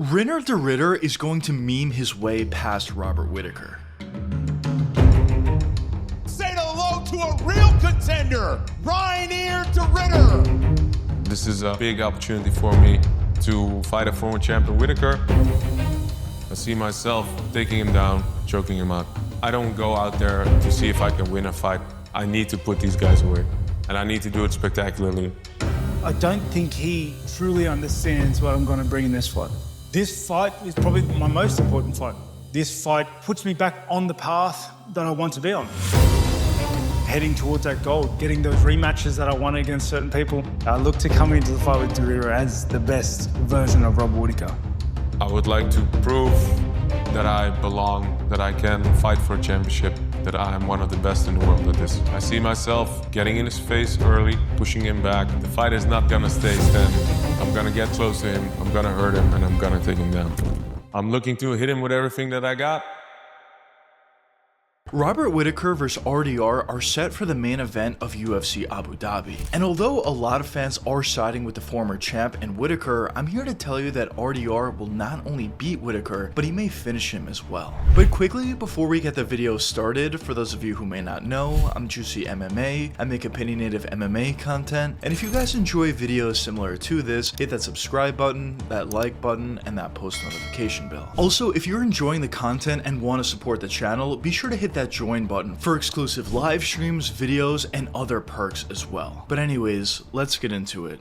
Reinier De Ridder is going to meme his way past Robert Whittaker. Say hello to a real contender, Reinier De Ridder. This is a big opportunity for me to fight a former champion, Whittaker. I see myself taking him down, choking him out. I don't go out there to see if I can win a fight. I need to put these guys away, and I need to do it spectacularly. I don't think he truly understands what I'm going to bring in this fight. This fight is probably my most important fight. This fight puts me back on the path that I want to be on. Heading towards that goal, getting those rematches that I want against certain people. I look to come into the fight with De Ridder as the best version of Robert Whittaker. I would like to prove that I belong, that I can fight for a championship, that I am one of the best in the world at this. I see myself getting in his face early, pushing him back. The fight is not gonna stay standing. I'm gonna get close to him, I'm gonna hurt him, and I'm gonna take him down. I'm looking to hit him with everything that I got. Robert Whittaker vs RDR are set for the main event of UFC Abu Dhabi. And although a lot of fans are siding with the former champ and Whittaker, I'm here to tell you that RDR will not only beat Whittaker, but he may finish him as well. But quickly, before we get the video started, for those of you who may not know, I'm JuicyMMA. I make opinionative MMA content. And if you guys enjoy videos similar to this, hit that subscribe button, that like button, and that post notification bell. Also, if you're enjoying the content and want to support the channel, be sure to hit that join button for exclusive live streams, videos, and other perks as well. But anyways, let's get into it.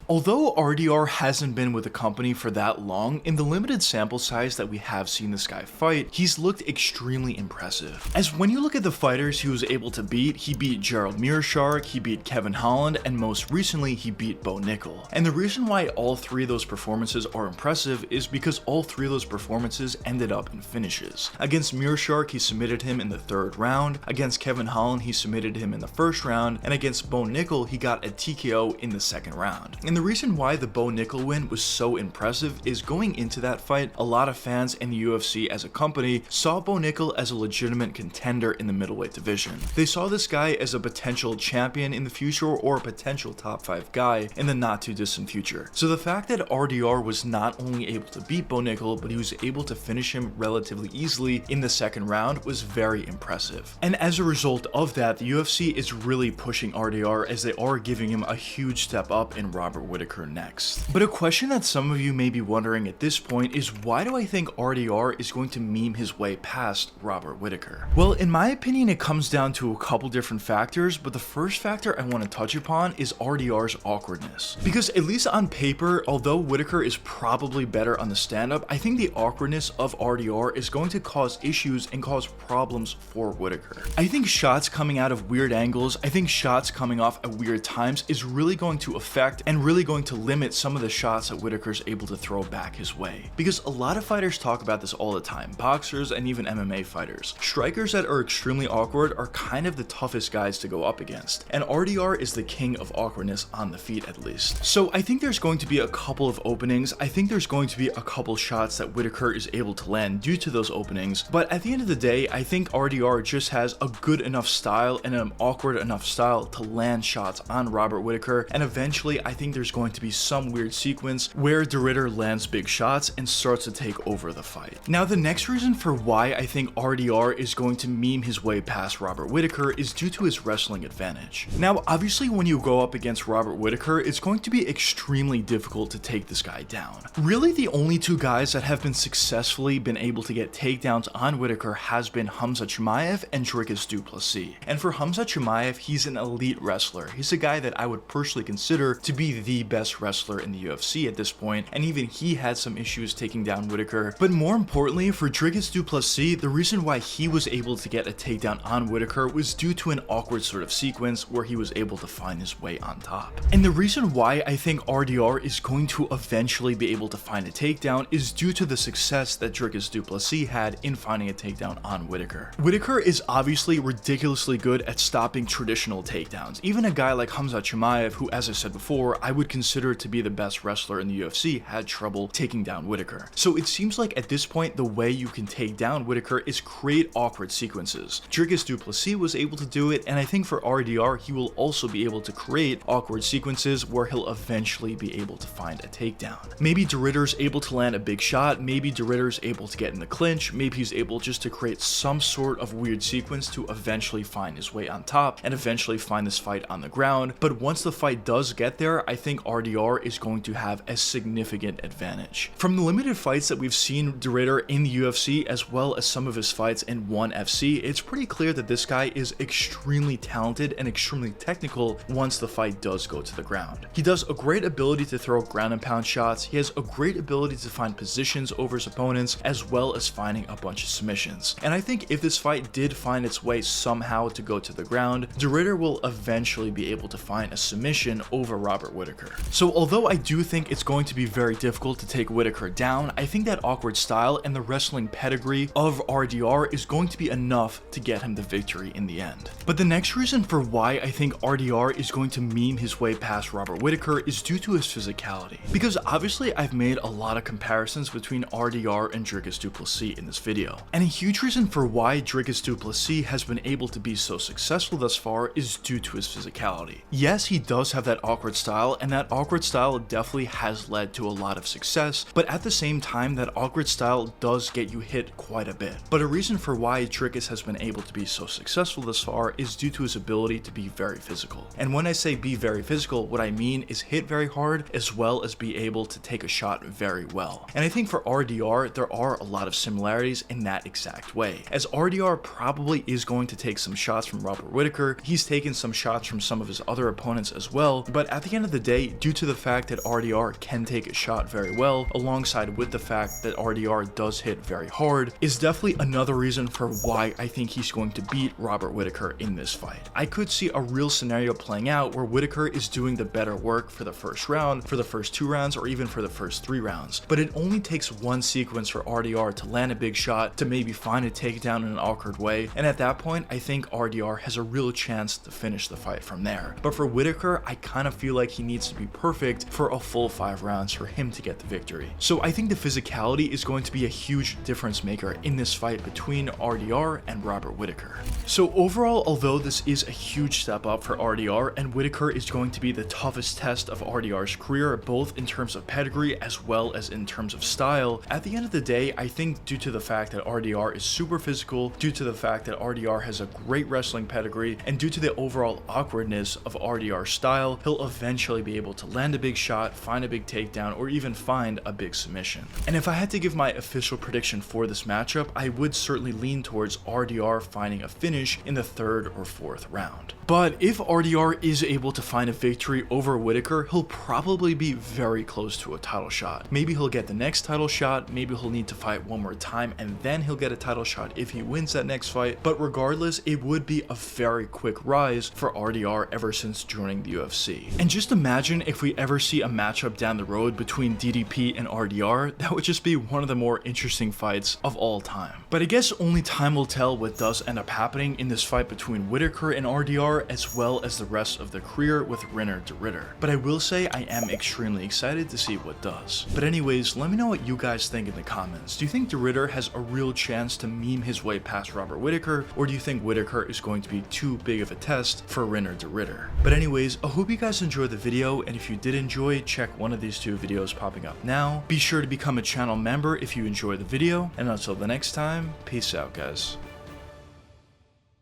Although RDR hasn't been with the company for that long, in the limited sample size that we have seen this guy fight, he's looked extremely impressive. As when you look at the fighters he was able to beat, he beat Gerald Meerschaert, he beat Kevin Holland, and most recently he beat Bo Nickel. And the reason why all three of those performances are impressive is because all three of those performances ended up in finishes. Against Meerschaert, he submitted him in the 3rd round, against Kevin Holland, he submitted him in the 1st round, and against Bo Nickel, he got a TKO in the 2nd round. And the reason why the Bo Nickel win was so impressive is going into that fight, a lot of fans in the UFC as a company saw Bo Nickel as a legitimate contender in the middleweight division. They saw this guy as a potential champion in the future or a potential top 5 guy in the not too distant future. So the fact that RDR was not only able to beat Bo Nickel, but he was able to finish him relatively easily in the 2nd round was very impressive. And as a result of that, the UFC is really pushing RDR as they are giving him a huge step up in Robert Whittaker next. But a question that some of you may be wondering at this point is, why do I think RDR is going to meme his way past Robert Whittaker? Well, in my opinion, it comes down to a couple different factors, but the first factor I want to touch upon is RDR's awkwardness. Because at least on paper, although Whittaker is probably better on the stand-up, I think the awkwardness of RDR is going to cause issues and cause problems for Whittaker. I think shots coming out of weird angles, I think shots coming off at weird times is really going to affect and really going to limit some of the shots that Whittaker's able to throw back his way. Because a lot of fighters talk about this all the time, boxers and even MMA fighters. Strikers that are extremely awkward are kind of the toughest guys to go up against, and RDR is the king of awkwardness on the feet at least. So I think there's going to be a couple of openings, I think there's going to be a couple shots that Whittaker is able to land due to those openings, but at the end of the day, I think RDR just has a good enough style and an awkward enough style to land shots on Robert Whittaker, and eventually I think there's going to be some weird sequence where De Ridder lands big shots and starts to take over the fight. Now, the next reason for why I think RDR is going to meme his way past Robert Whittaker is due to his wrestling advantage. Now, obviously, when you go up against Robert Whittaker, it's going to be extremely difficult to take this guy down. Really, the only two guys that have been successfully able to get takedowns on Whittaker has been Khamzat Chimaev and Dricus Du Plessis. And for Khamzat Chimaev, he's an elite wrestler. He's a guy that I would personally consider to be the best wrestler in the UFC at this point, and even he had some issues taking down Whittaker. But more importantly, for Dricus Du Plessis, the reason why he was able to get a takedown on Whittaker was due to an awkward sort of sequence where he was able to find his way on top. And the reason why I think RDR is going to eventually be able to find a takedown is due to the success that Dricus Du Plessis had in finding a takedown on Whittaker. Whittaker is obviously ridiculously good at stopping traditional takedowns. Even a guy like Khamzat Chimaev, who, as I said before, I would would consider to be the best wrestler in the UFC, had trouble taking down Whittaker. So it seems like at this point, the way you can take down Whittaker is create awkward sequences. Dricus du Plessis was able to do it, and I think for RDR, he will also be able to create awkward sequences where he'll eventually be able to find a takedown. Maybe De Ridder's able to land a big shot, maybe De Ridder's able to get in the clinch, maybe he's able just to create some sort of weird sequence to eventually find his way on top and eventually find this fight on the ground. But once the fight does get there, I think RDR is going to have a significant advantage. From the limited fights that we've seen De Ridder in the UFC, as well as some of his fights in ONE FC, it's pretty clear that this guy is extremely talented and extremely technical once the fight does go to the ground. He does a great ability to throw ground and pound shots, he has a great ability to find positions over his opponents, as well as finding a bunch of submissions. And I think if this fight did find its way somehow to go to the ground, De Ridder will eventually be able to find a submission over Robert Whittaker. So although I do think it's going to be very difficult to take Whittaker down, I think that awkward style and the wrestling pedigree of RDR is going to be enough to get him the victory in the end. But the next reason for why I think RDR is going to meme his way past Robert Whittaker is due to his physicality. Because obviously I've made a lot of comparisons between RDR and Dricus du Plessis in this video. And a huge reason for why Dricus du Plessis has been able to be so successful thus far is due to his physicality. Yes, he does have that awkward style, and that awkward style definitely has led to a lot of success, but at the same time, that awkward style does get you hit quite a bit. But a reason for why Dricus has been able to be so successful thus far is due to his ability to be very physical. And when I say be very physical, what I mean is hit very hard, as well as be able to take a shot very well. And I think for RDR, there are a lot of similarities in that exact way. As RDR probably is going to take some shots from Robert Whittaker, he's taken some shots from some of his other opponents as well, but at the end of the day, due to the fact that RDR can take a shot very well, alongside with the fact that RDR does hit very hard, is definitely another reason for why I think he's going to beat Robert Whittaker in this fight. I could see a real scenario playing out where Whittaker is doing the better work for the first round, for the first 2 rounds, or even for the first 3 rounds, but it only takes one sequence for RDR to land a big shot, to maybe find a takedown in an awkward way, and at that point, I think RDR has a real chance to finish the fight from there. But for Whittaker, I kind of feel like he needs to be perfect for a full 5 rounds for him to get the victory. So I think the physicality is going to be a huge difference maker in this fight between RDR and Robert Whittaker. So overall, although this is a huge step up for RDR, and Whittaker is going to be the toughest test of RDR's career, both in terms of pedigree as well as in terms of style, at the end of the day, I think due to the fact that RDR is super physical, due to the fact that RDR has a great wrestling pedigree, and due to the overall awkwardness of RDR's style, he'll eventually be able to land a big shot, find a big takedown, or even find a big submission. And if I had to give my official prediction for this matchup, I would certainly lean towards RDR finding a finish in the 3rd or 4th round. But if RDR is able to find a victory over Whittaker, he'll probably be very close to a title shot. Maybe he'll get the next title shot, maybe he'll need to fight one more time, and then he'll get a title shot if he wins that next fight. But regardless, it would be a very quick rise for RDR ever since joining the UFC. And just imagine if we ever see a matchup down the road between DDP and RDR, that would just be one of the more interesting fights of all time. But I guess only time will tell what does end up happening in this fight between Whittaker and RDR, as well as the rest of their career with Reinier De Ridder. But I will say I am extremely excited to see what does. But anyways, let me know what you guys think in the comments. Do you think De Ridder has a real chance to meme his way past Robert Whittaker, or do you think Whittaker is going to be too big of a test for Reinier De Ridder? But anyways, I hope you guys enjoyed the video, and if you did enjoy, check one of these 2 videos popping up now. Be sure to become a channel member if you enjoyed the video, and until the next time, peace out guys.